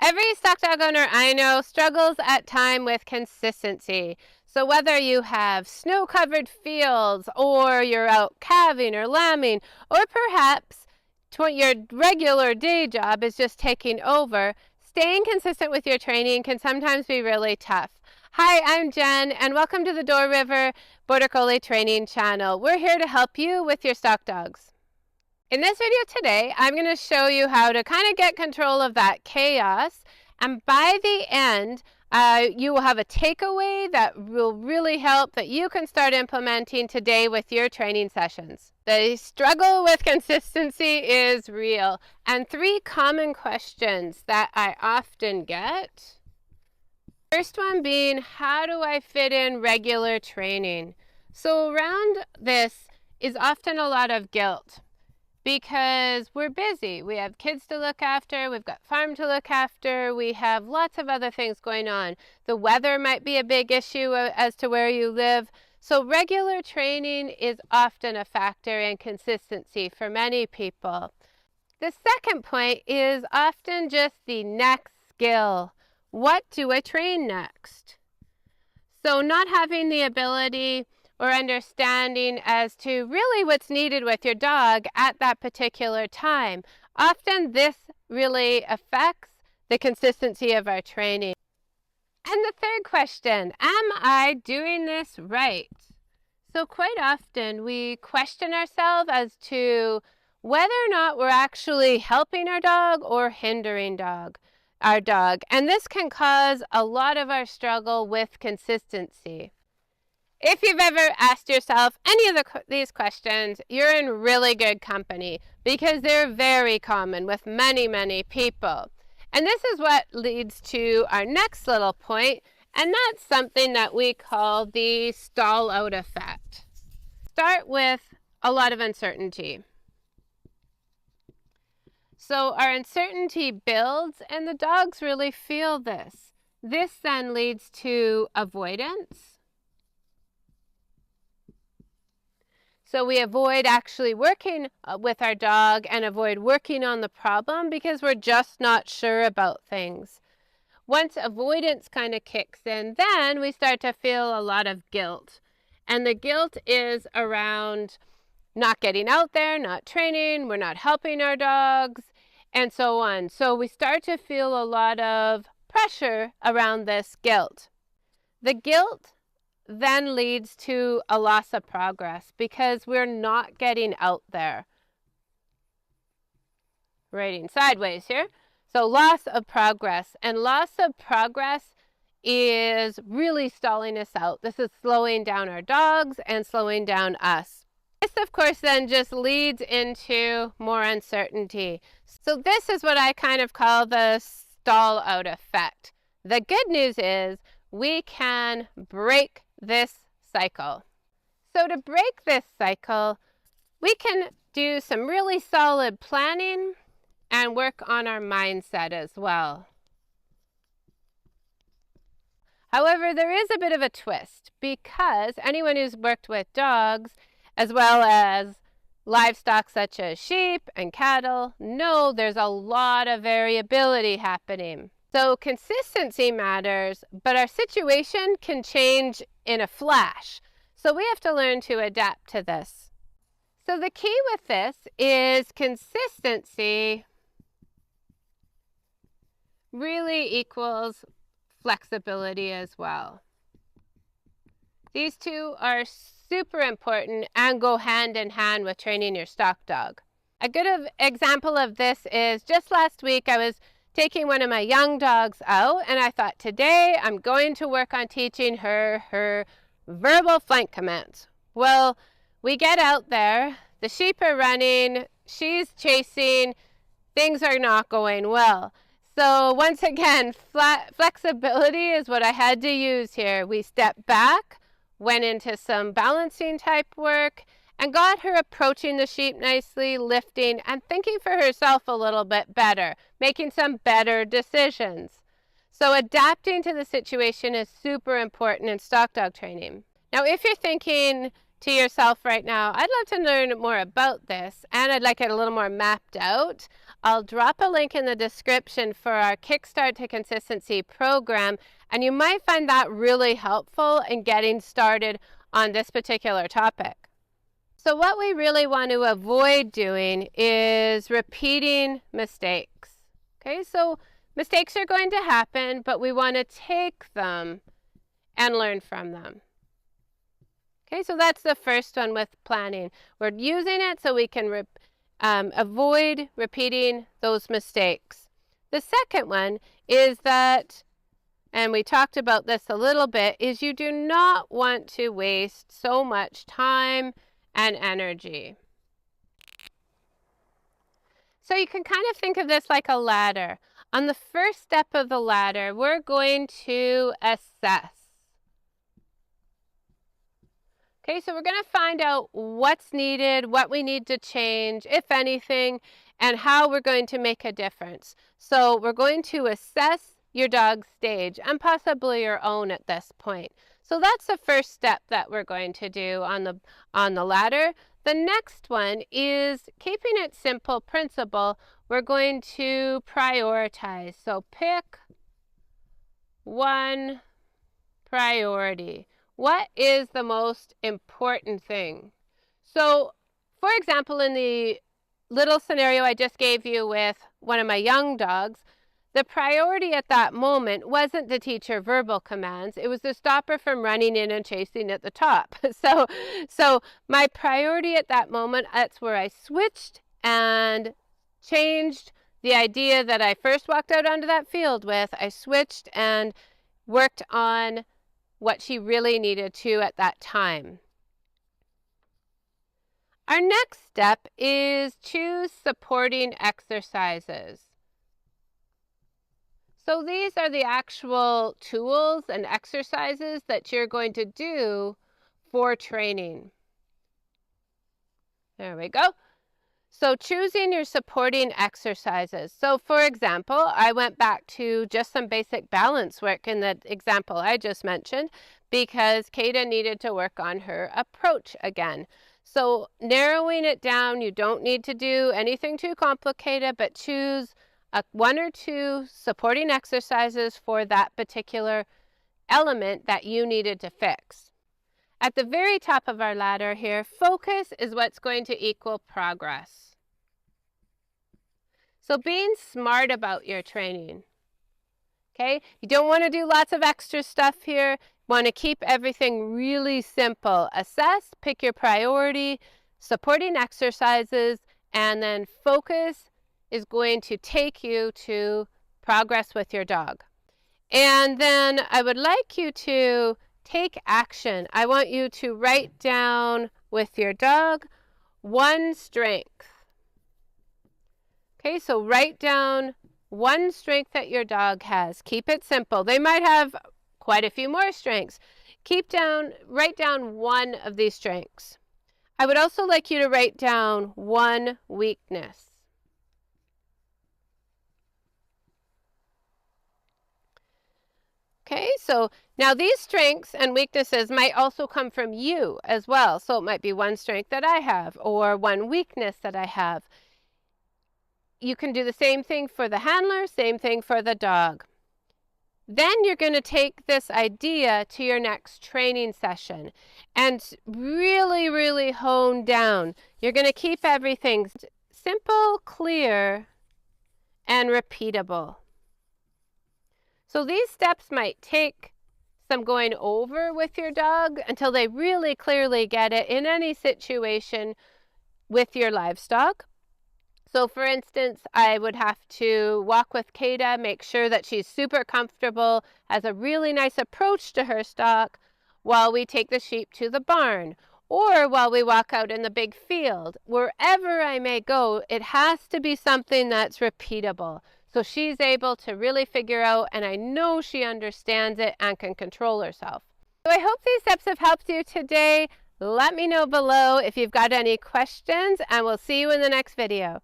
Every stock dog owner I know struggles at times with consistency. So whether you have snow-covered fields, or you're out calving or lambing, or perhaps your regular day job is just taking over, staying consistent with your training can sometimes be really tough. Hi, I'm Jen, and welcome to the Door River Border Collie Training channel. We're here to help you with your stock dogs. In this video today, I'm going to show you how to kind of get control of that chaos, and by the end, you will have a takeaway that will really help that you can start implementing today with your training sessions. The struggle with consistency is real, and 3 common questions that I often get. First one being, how do I fit in regular training? So around this is often a lot of guilt, because we're busy. We have kids to look after, we've got farm to look after, we have lots of other things going on. The weather might be a big issue as to where you live. So regular training is often a factor in consistency for many people. The second point is often just the next skill. What do I train next? So not having the ability or understanding as to really what's needed with your dog at that particular time. Often this really affects the consistency of our training. And the third question, am I doing this right? So quite often we question ourselves as to whether or not we're actually helping our dog or hindering our dog. And this can cause a lot of our struggle with consistency. If you've ever asked yourself any of these questions, you're in really good company, because they're very common with many, many people. And this is what leads to our next little point, and that's something that we call the stall out effect. Start with a lot of uncertainty. So our uncertainty builds, and the dogs really feel this. This then leads to avoidance. So we avoid actually working with our dog and avoid working on the problem because we're just not sure about things. Once avoidance kind of kicks in, then we start to feel a lot of guilt. And the guilt is around not getting out there, not training, we're not helping our dogs, and so on. So we start to feel a lot of pressure around this guilt. The guilt then leads to a loss of progress because we're not getting out there. Writing sideways here. So loss of progress, and loss of progress is really stalling us out. This is slowing down our dogs and slowing down us. This, of course, then just leads into more uncertainty. So this is what I kind of call the stall out effect. The good news is we can break this cycle. So to break this cycle, we can do some really solid planning and work on our mindset as well. However, there is a bit of a twist, because anyone who's worked with dogs as well as livestock such as sheep and cattle know there's a lot of variability happening. So consistency matters, but our situation can change in a flash. So we have to learn to adapt to this. So the key with this is consistency really equals flexibility as well. These two are super important and go hand in hand with training your stock dog. A good example of this is just last week I was taking one of my young dogs out, and I thought, today I'm going to work on teaching her verbal flank commands. Well, we get out there, the sheep are running, she's chasing, things are not going well. So once again, flexibility is what I had to use here. We stepped back, went into some balancing type work, and got her approaching the sheep nicely, lifting, and thinking for herself a little bit better, making some better decisions. So adapting to the situation is super important in stock dog training. Now, if you're thinking, to yourself right now, I'd love to learn more about this, and I'd like it a little more mapped out, I'll drop a link in the description for our Kickstart to Consistency program, and you might find that really helpful in getting started on this particular topic. So what we really want to avoid doing is repeating mistakes. Okay, so mistakes are going to happen, but we want to take them and learn from them. Okay, so that's the first one with planning. We're using it so we can avoid repeating those mistakes. The second one is that, and we talked about this a little bit, is you do not want to waste so much time and energy. So you can kind of think of this like a ladder. On the first step of the ladder, we're going to assess. Okay, so we're going to find out what's needed, what we need to change, if anything, and how we're going to make a difference. So we're going to assess your dog's stage and possibly your own at this point. So that's the first step that we're going to do on the ladder. The next one is keeping it simple principle. We're going to prioritize. So pick one priority. What is the most important thing? So, for example, in the little scenario I just gave you with one of my young dogs, the priority at that moment wasn't to teach her verbal commands. It was to stop her from running in and chasing at the top. So my priority at that moment, that's where I switched and changed the idea that I first walked out onto that field with. I switched and worked on what she really needed to at that time. Our next step is choose supporting exercises. So these are the actual tools and exercises that you're going to do for training. There we go. So choosing your supporting exercises. So for example, I went back to just some basic balance work in the example I just mentioned because Kada needed to work on her approach again. So narrowing it down, you don't need to do anything too complicated, but choose one or two supporting exercises for that particular element that you needed to fix. At the very top of our ladder here, focus is what's going to equal progress. So being smart about your training. Okay, you don't want to do lots of extra stuff here. You want to keep everything really simple. Assess, pick your priority, supporting exercises, and then focus is going to take you to progress with your dog. And then I would like you to take action. I want you to write down with your dog one strength. Okay, so write down one strength that your dog has. Keep it simple. They might have quite a few more strengths. Write down one of these strengths. I would also like you to write down one weakness. Okay, so now these strengths and weaknesses might also come from you as well. So it might be one strength that I have or one weakness that I have. You can do the same thing for the handler, same thing for the dog. Then you're going to take this idea to your next training session and really, really hone down. You're going to keep everything simple, clear, and repeatable. So these steps might take some going over with your dog until they really clearly get it in any situation with your livestock. So for instance, I would have to walk with Kada, make sure that she's super comfortable, has a really nice approach to her stock while we take the sheep to the barn or while we walk out in the big field. Wherever I may go, it has to be something that's repeatable. So she's able to really figure out, and I know she understands it and can control herself. So I hope these steps have helped you today. Let me know below if you've got any questions, and we'll see you in the next video.